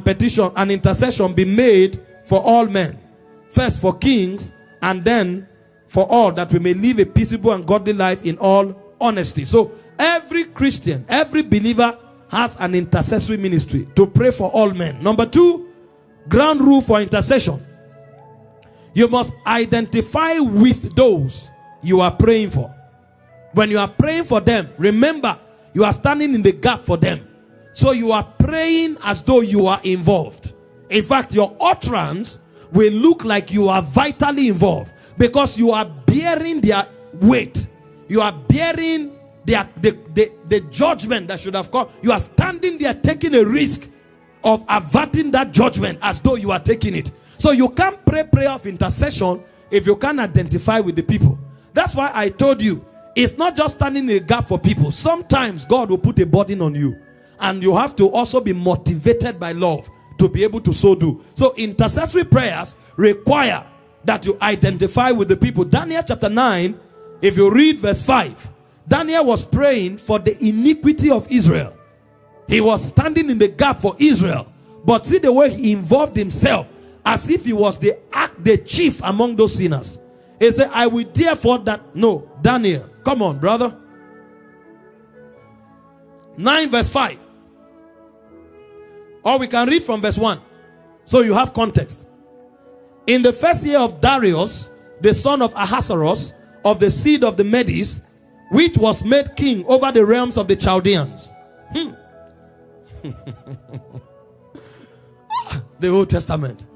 petition and intercession be made for all men, first for kings, and then for all, that we may live a peaceable and godly life in all honesty. So every Christian, every believer has an intercessory ministry to pray for all men. Number 2, ground rule for intercession. You must identify with those you are praying for. When you are praying for them, remember, you are standing in the gap for them. So you are praying as though you are involved. In fact, your utterance will look like you are vitally involved, because you are bearing their weight. You are bearing the judgment that should have come. You are standing there taking a risk of averting that judgment as though you are taking it. So you can't pray prayer of intercession if you can't identify with the people. That's why I told you, it's not just standing in a gap for people. Sometimes God will put a burden on you, and you have to also be motivated by love to be able to so do. So intercessory prayers require that you identify with the people. Daniel chapter 9, if you read verse 5, Daniel was praying for the iniquity of Israel. He was standing in the gap for Israel. But see the way he involved himself, as if he was the chief among those sinners. He said, I will therefore that... No, Daniel, come on, brother. 9 verse 5. Or we can read from verse 1, so you have context. In the first year of Darius, the son of Ahasuerus, of the seed of the Medes, which was made king over the realms of the Chaldeans. The Old Testament.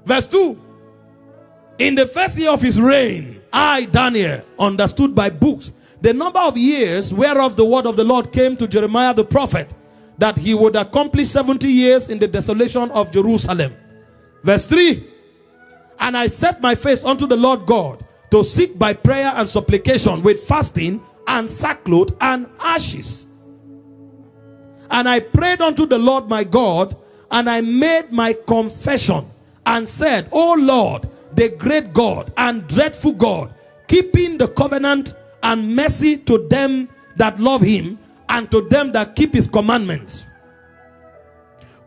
Verse 2. In the first year of his reign, I, Daniel, understood by books the number of years whereof the word of the Lord came to Jeremiah the prophet, that he would accomplish 70 years in the desolation of Jerusalem. Verse 3. And I set my face unto the Lord God to seek by prayer and supplication with fasting and sackcloth and ashes. And I prayed unto the Lord my God, and I made my confession and said, O Lord, the great God and dreadful God, keeping the covenant and mercy to them that love him, and to them that keep his commandments.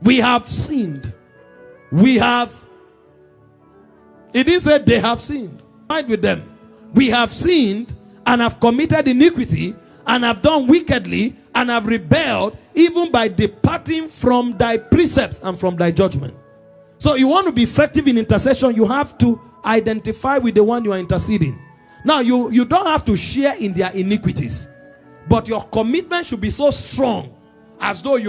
We have sinned. It is said they have sinned. Right with them. We have sinned and have committed iniquity and have done wickedly and have rebelled, even by departing from thy precepts and from thy judgment. So you want to be effective in intercession, you have to identify with the one you are interceding. Now you don't have to share in their iniquities, but your commitment should be so strong as though you